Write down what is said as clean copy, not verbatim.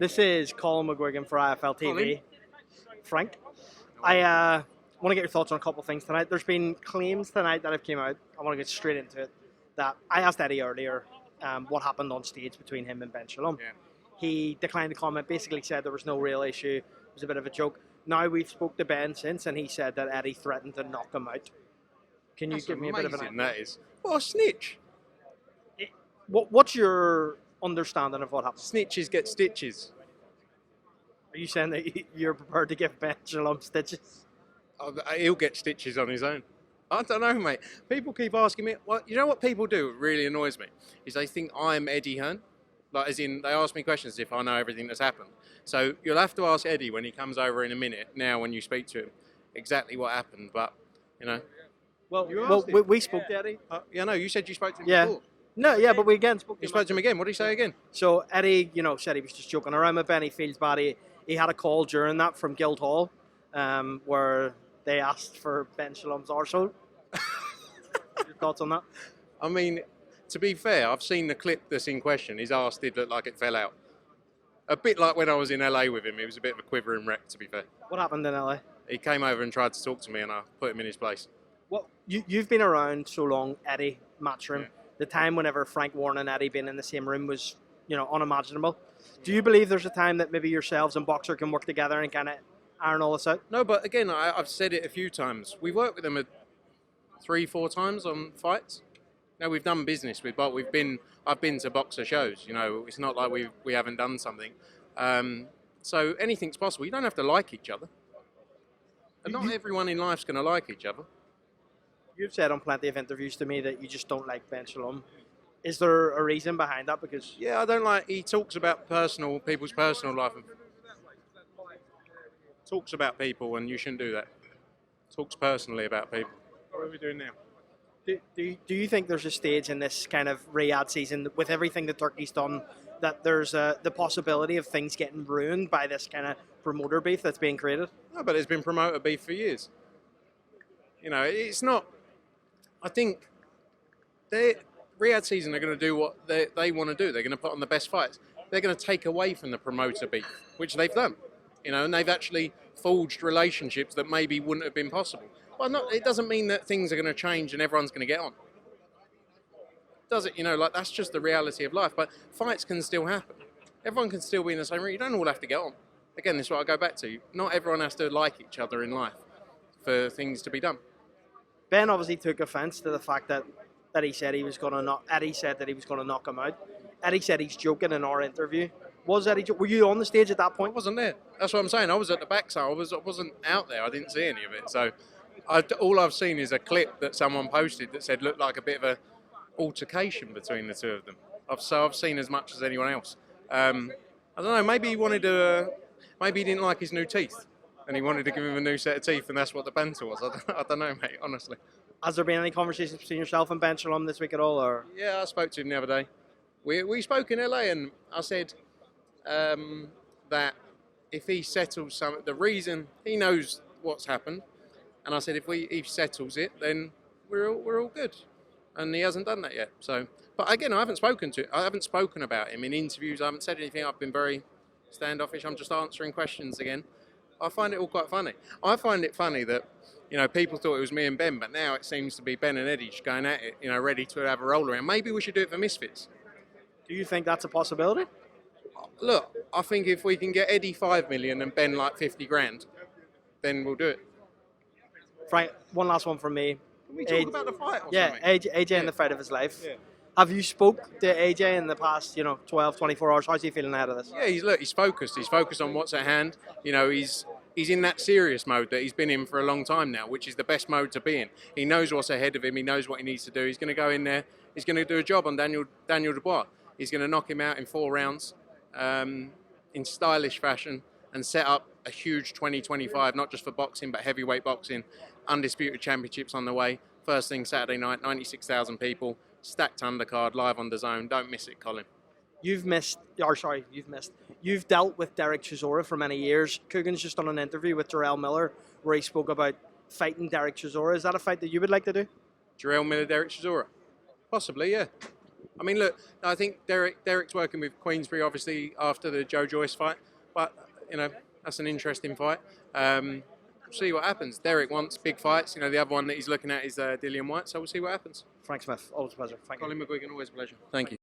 This is Colin McGuigan for IFLTV. Frank, I want to get your thoughts on a couple of things tonight. There's been claims tonight that have came out. I want to get straight into it. That I asked Eddie earlier what happened on stage between him and Ben Shalom. Yeah. He declined to comment, basically said there was no real issue. It was a bit of a joke. Now we've spoke to Ben since, and he said that Eddie threatened to knock him out. Can you give me a bit of an idea? That is. What a snitch. What's your understanding of what happened? Snitches get stitches. Are you saying that you're prepared to give Ben Shalom stitches? He'll get stitches on his own. I don't know, mate. People keep asking me. Well, you know what people do? It really annoys me. Is they think I'm Eddie Hearn. Like, as in, they ask me questions as if I know everything that's happened. So you'll have to ask Eddie when he comes over in a minute. Now, when you speak to him, exactly what happened. But you know. Well, we spoke to Eddie. Yeah, no, you said you spoke to him before. No, yeah, but we again spoke to him. You spoke to him again. What did he say again? So Eddie, said he was just joking around with Ben. He feels bad. He had a call during that from Guildhall, where they asked for Ben Shalom's arsehole. Your thoughts on that? I mean, to be fair, I've seen the clip that's in question. His arse did look like it fell out. A bit like when I was in LA with him. He was a bit of a quivering wreck, to be fair. What happened in LA? He came over and tried to talk to me, and I put him in his place. Well, you've been around so long, Eddie, Matchroom. Yeah. The time whenever Frank Warren and Eddie being in the same room was, unimaginable. Do you believe there's a time that maybe yourselves and Boxer can work together and kind of iron all this out? No, but again, I've said it a few times. We worked with them 3-4 times on fights. Now we've done business with, but I've been to Boxer shows. It's not like we haven't done something. So anything's possible. You don't have to like each other. And not everyone in life's going to like each other. You've said on plenty of interviews to me that you just don't like Ben Shalom. Is there a reason behind that? Because I don't like. He talks about people's personal life. And talks about people, and you shouldn't do that. Talks personally about people. What are we doing now? Do you think there's a stage in this kind of Riyadh season, with everything that Turkey's done, that there's the possibility of things getting ruined by this kind of promoter beef that's being created? No, but there's been promoter beef for years. It's not. I think Riyadh season are going to do what they want to do. They're going to put on the best fights. They're going to take away from the promoter beef, which they've done. And they've actually forged relationships that maybe wouldn't have been possible. Well, it doesn't mean that things are going to change and everyone's going to get on. Does it? That's just the reality of life. But fights can still happen. Everyone can still be in the same room. You don't all have to get on. Again, this is what I go back to. Not everyone has to like each other in life for things to be done. Ben obviously took offence to the fact that Eddie said he was going to knock him out. Eddie said he's joking in our interview. Was Eddie? Were you on the stage at that point? I wasn't there. That's what I'm saying. I was at the back, so I wasn't out there. I didn't see any of it. So all I've seen is a clip that someone posted that said looked like a bit of a altercation between the two of them. I've seen as much as anyone else. I don't know. Maybe he wanted to. Maybe he didn't like his new teeth, and he wanted to give him a new set of teeth, and that's what the banter was. I don't know, mate. Honestly. Has there been any conversations between yourself and Ben Shalom this week at all? Or yeah, I spoke to him the other day. We spoke in LA, and I said that if he settles the reason he knows what's happened, and I said if he settles it, then we're all good. And he hasn't done that yet. So, but again, I haven't spoken about him in interviews. I haven't said anything. I've been very standoffish. I'm just answering questions again. I find it all quite funny. I find it funny that people thought it was me and Ben, but now it seems to be Ben and Eddie just going at it. Ready to have a roll around. Maybe we should do it for Misfits. Do you think that's a possibility? Look, I think if we can get Eddie 5 million and Ben like 50 grand, then we'll do it. Frank, one last one from me. Can we talk about the fight or something? AJ in the fight of his life. Yeah. Have you spoke to AJ in the past, 12, 24 hours? How's he feeling ahead of this? Yeah, he's focused. He's focused on what's at hand. He's in that serious mode that he's been in for a long time now, which is the best mode to be in. He knows what's ahead of him. He knows what he needs to do. He's going to go in there. He's going to do a job on Daniel Dubois. He's going to knock him out in 4 rounds in stylish fashion and set up a huge 2025, not just for boxing, but heavyweight boxing. Undisputed championships on the way. First thing Saturday night, 96,000 people. Stacked undercard, live on DAZN. Don't miss it, Colin. You've dealt with Derek Chisora for many years. Coogan's just done an interview with Jarrell Miller where he spoke about fighting Derek Chisora. Is that a fight that you would like to do? Jarrell Miller, Derek Chisora? Possibly, yeah. I mean, look, I think Derek's working with Queensberry, obviously, after the Joe Joyce fight. But, you know, that's an interesting fight. See what happens. Derek wants big fights. You know, the other one that he's looking at is Dillian White, so we'll see what happens. Frank Smith, always a pleasure. Thank you. Colin McGuigan, always a pleasure. Thank you.